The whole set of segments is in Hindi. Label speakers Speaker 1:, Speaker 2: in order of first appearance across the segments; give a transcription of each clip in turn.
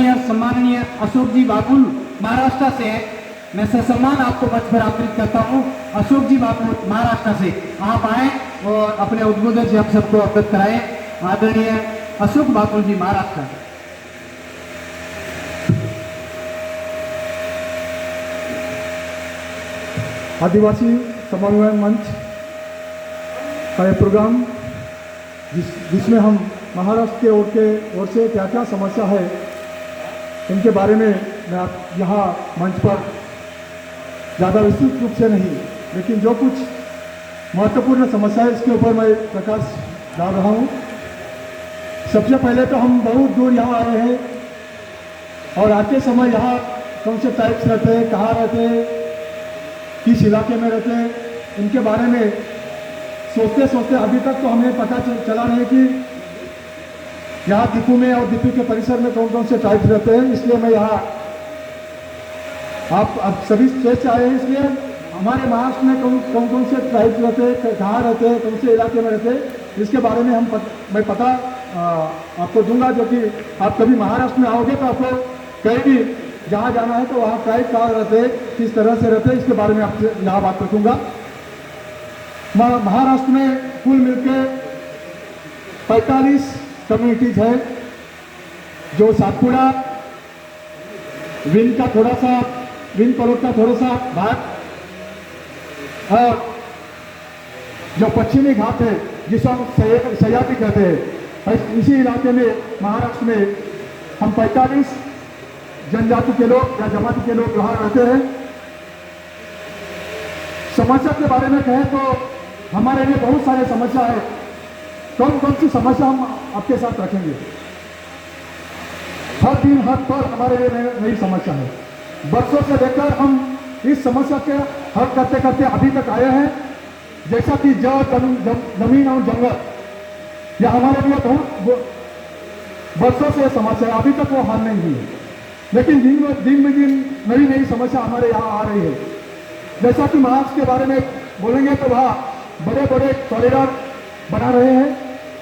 Speaker 1: आदरणीय सम्माननीय अशोक जी बाबुल महाराष्ट्र से मैं ससम्मान आपको मंच पर आमंत्रित करता हूं। अशोक जी बाबुल महाराष्ट्र से आप आए और अपने उद्बोधन से हम सबको अवगत कराएं। आदरणीय अशोक बाबुल जी महाराष्ट्र।
Speaker 2: आदिवासी समन्वय मंच का एक प्रोग्राम जिसमें हम महाराष्ट्र के ओर से क्या क्या समस्या है इनके बारे में मैं आप यहाँ मंच पर ज़्यादा विस्तृत रूप से नहीं, लेकिन जो कुछ महत्वपूर्ण समस्या है इसके ऊपर मैं प्रकाश डाल रहा हूँ। सबसे पहले तो हम बहुत दूर यहाँ आए हैं और आते समय यहाँ कौन से टाइप्स रहते हैं, कहाँ रहते हैं, किस इलाके में रहते हैं, इनके बारे में सोचते सोचते अभी तक तो हमें पता चला नहीं कि यहाँ दीपू में और दीपू के परिसर में कौन कौन से टाइप्स रहते हैं। इसलिए मैं यहाँ आप सभी स्टेट से आए हैं, इसलिए हमारे महाराष्ट्र में कौन कौन से ट्राइब्स रहते हैं, कहाँ रहते हैं, कौन से इलाके में रहते हैं, इसके बारे में मैं पता आपको दूंगा। जो कि आप कभी महाराष्ट्र में आओगे तो आपको कहीं भी जहाँ जाना है तो वहाँ ट्राइब कहाँ रहते हैं, किस तरह से रहते हैं, इसके बारे में आपसे यहाँ बात रखूँगा। महाराष्ट्र में कुल मिलके 45 कम्युनिटीज है, जो सातपुड़ा विंड पलोट का थोड़ा सा भाग और जो पश्चिमी घाट है जिसे हम सयाती कहते हैं, इसी इलाके में महाराष्ट्र में हम 45 जनजाति के लोग या जमाती के लोग वहाँ रहते हैं। समस्या के बारे में कहें तो हमारे लिए बहुत सारे समस्या है। कौन कौन सी समस्या हम आपके साथ रखेंगे? हर दिन हर पल हमारे लिए नई समस्या है। बरसों से लेकर हम इस समस्या के हल करते करते अभी तक आए हैं। जैसा कि जमीन और जंगल, यह हमारे लिए बहुत बरसों से समस्या है, अभी तक वो हल नहीं हुई है। लेकिन दिन में दिन नई नई समस्या हमारे यहाँ आ रही है। जैसा कि महाराष्ट्र के बारे में बोलेंगे तो वहाँ बड़े बड़े कॉरिडोर बना रहे हैं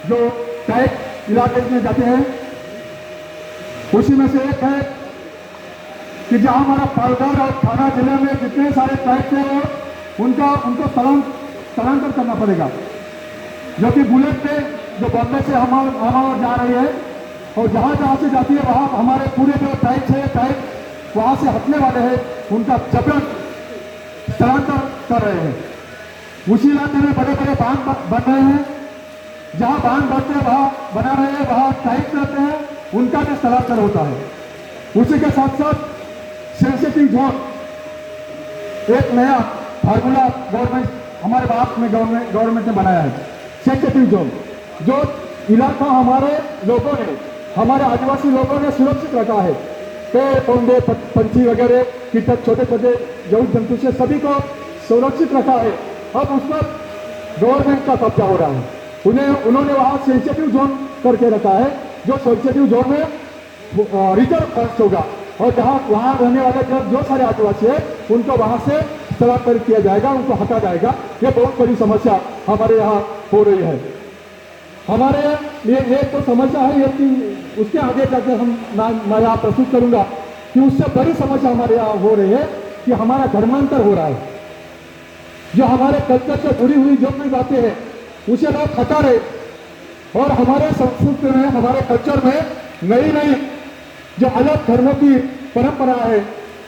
Speaker 2: जो टाइप इलाके में जाते हैं। उसी में से एक है कि जहाँ हमारा पालघर और थाना जिले में जितने सारे टाइप हैं उनको स्थलांतर करना पड़ेगा, जो कि बुलेट पे जो बॉम्बे से हम जा रही है और जहाँ से जाती है वहाँ हमारे पूरे जो टाइप वहाँ से हटने वाले हैं, उनका जबरन स्थलांतर कर रहे हैं। उसी इलाके में बड़े बड़े बांध बन रहे हैं, जहाँ बांध बनते हैं वहाँ बना रहे हैं, वहाँ टाइप रहते हैं, उनका भी स्थलांतर होता है। उसी के साथ साथ सेंसिटिव जोन, एक नया फार्मूला गवर्नमेंट हमारे भारत में गवर्नमेंट ने बनाया है। सेंसिटिव जोन, जो इलाका हमारे लोगों ने, हमारे आदिवासी लोगों ने सुरक्षित रखा है, पेड़ पौधे पंछी वगैरह कीटक छोटे छोटे जीव जंतु से सभी को सुरक्षित रखा है। अब उस पर गवर्नमेंट का कब्जा हो रहा है। उन्होंने वहाँ सेंसिटिव जोन करके रखा है, जो सेंसिटिव जोन में रिजर्व फॉरेस्ट होगा और जहाँ वहाँ रहने वाले जो सारे आदिवासी है उनको वहाँ से स्थलांतरित किया जाएगा, उनको हटा जाएगा। ये बहुत बड़ी समस्या हमारे यहाँ हो रही है। हमारे लिए एक तो समस्या है ये कि उसके आगे जाकर मैं यहाँ प्रस्तुत करूँगा कि उससे बड़ी समस्या हमारे यहाँ हो रही है कि हमारा धर्मांतर हो रहा है। जो हमारे कल्चर से जुड़ी हुई जो भी बातें हैं उसे लोग हटा रहे और हमारे संस्कृति में, हमारे कल्चर में नई जो अलग धर्मों की परंपरा है,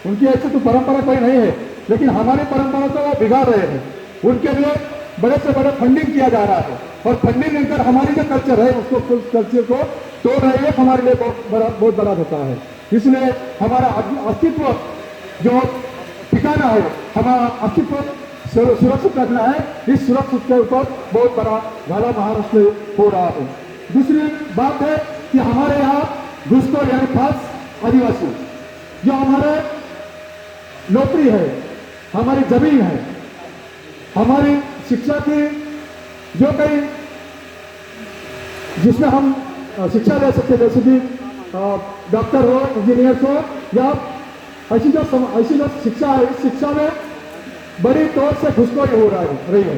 Speaker 2: उनकी ऐसे तो परंपरा कोई नहीं है, लेकिन हमारी परंपरा को वो बिगाड़ रहे हैं। उनके लिए बड़े से बड़े फंडिंग किया जा रहा है और फंडिंग लेकर हमारी जो कल्चर है उसको कल्चर को तोड़ रहे हैं। हमारे लिए बहुत बड़ा धोखा है। इसलिए हमारा अस्तित्व जो ठिकाना है, हमारा अस्तित्व सुरक्षित रखना है। इस सुरक्षित के ऊपर बहुत बड़ा घाला महाराष्ट्र हो रहा है। दूसरी बात है कि हमारे यहाँ घुसखोर यानी खास आदिवासी जो हमारे नौकरी है, हमारी जमीन है, हमारी शिक्षा की जो कई जिसमें हम शिक्षा ले सकते, जैसे कि डॉक्टर हो, इंजीनियर हो, या ऐसी जो शिक्षा है, इस शिक्षा में बड़ी तौर से घुसखोरी हो रही है।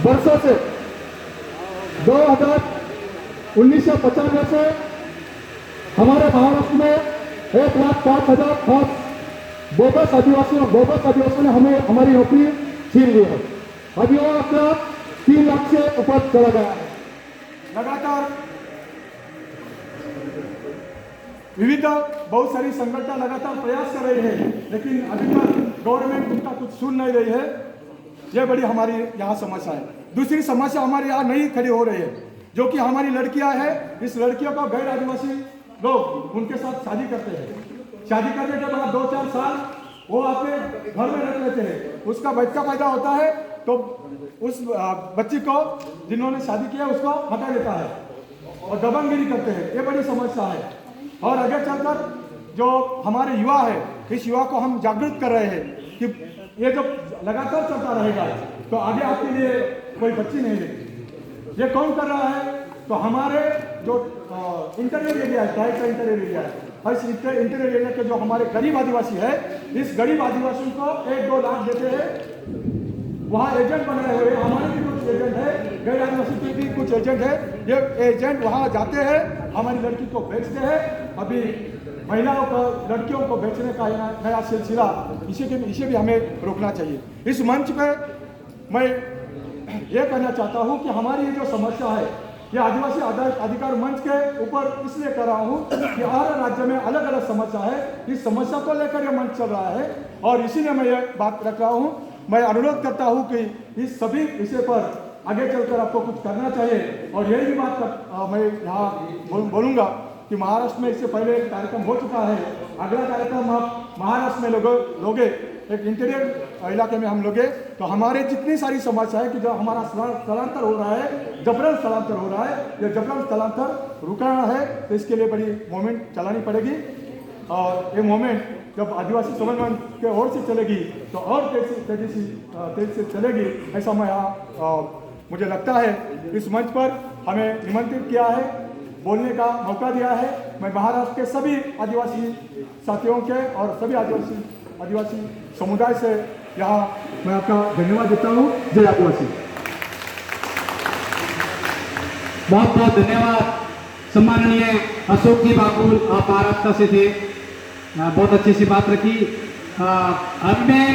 Speaker 2: वर्षों से 1995 से हमारे महाराष्ट्र में 1,05,000 खास बोगस आदिवासियों ने हमें हमारी नौकरी छीन ली है। अभी वो अपना 3 लाख से ऊपर चला गया है। लगातार विविध बहुत सारी संगठन लगातार प्रयास कर रही है, लेकिन अभी तक गवर्नमेंट उनका कुछ सुन नहीं रही है। यह बड़ी हमारी यहाँ समस्या है। दूसरी समस्या हमारे यहाँ नहीं खड़ी हो रही है, जो कि हमारी लड़कियां हैं। इस लड़कियों को गैर आदिवासी लोग उनके साथ शादी करते हैं। शादी करने के बाद 2-4 साल वो अपने घर में रख लेते हैं। उसका बच्चा पैदा होता है तो उस बच्ची को जिन्होंने शादी किया उसको हटा देता है और दबंगगिरी करते हैं। ये बड़ी समस्या है और आगे चलकर जो हमारे युवा है, इस युवा को हम जागरूक कर रहे हैं कि ये जो लगातार चलता रहेगा तो आगे आपके लिए कोई बच्ची नहीं रहेगी। ये कौन कर रहा है? तो हमारे जो इंटीरियर एरिया है, ट्राइब का इंटीरियर एरिया है, और इस इंटीरियर एरिया के जो हमारे गरीब आदिवासी है, इस गरीब आदिवासियों को 1-2 लाख देते हैं। वहाँ एजेंट बनाए हुए, हमारे भी कुछ एजेंट है, गैर आदिवासी के भी कुछ एजेंट है। ये एजेंट वहाँ जाते हैं, हमारी लड़की को बेचते हैं। अभी महिलाओं को, लड़कियों को बेचने का नया सिलसिला, इसे भी हमें रोकना चाहिए। इस मंच पे मैं ये कहना चाहता हूँ कि हमारी ये जो समस्या है, ये आदिवासी अधिकार मंच के ऊपर इसलिए कर रहा हूँ कि हर राज्य में अलग अलग समस्या है। इस समस्या को लेकर ये मंच चल रहा है और इसीलिए मैं ये बात रख रहा हूँ। मैं अनुरोध करता हूँ कि इस सभी विषय पर आगे चलकर आपको कुछ करना चाहिए। और यही भी बात मैं यहाँ बोलूँगा कि महाराष्ट्र में इससे पहले एक कार्यक्रम हो चुका है। अगला कार्यक्रम आप महाराष्ट्र में लोगे, एक इंटीरियर इलाके में हम लोगे, तो हमारे जितनी सारी समस्या है कि जो हमारा स्थलांतर हो रहा है, जबरन स्थलांतर हो रहा है, ये जबरन स्थलांतर रुकाना है तो इसके लिए बड़ी मूवमेंट चलानी पड़ेगी। और ये मूवमेंट जब आदिवासी समाज के ओर से चलेगी तो और तेजी से चलेगी, ऐसा मैं यहाँ मुझे लगता है। इस मंच पर हमें निमंत्रित किया है, बोलने का मौका दिया है। मैं महाराष्ट्र के सभी आदिवासी साथियों के और सभी आदिवासी समुदाय से यहाँ मैं आपका धन्यवाद देता हूँ। जय आदिवासी।
Speaker 1: बहुत बहुत धन्यवाद सम्माननीय अशोक जी बाकुल, आप महाराष्ट्र से थे, बहुत अच्छी सी बात रखी। अब मैं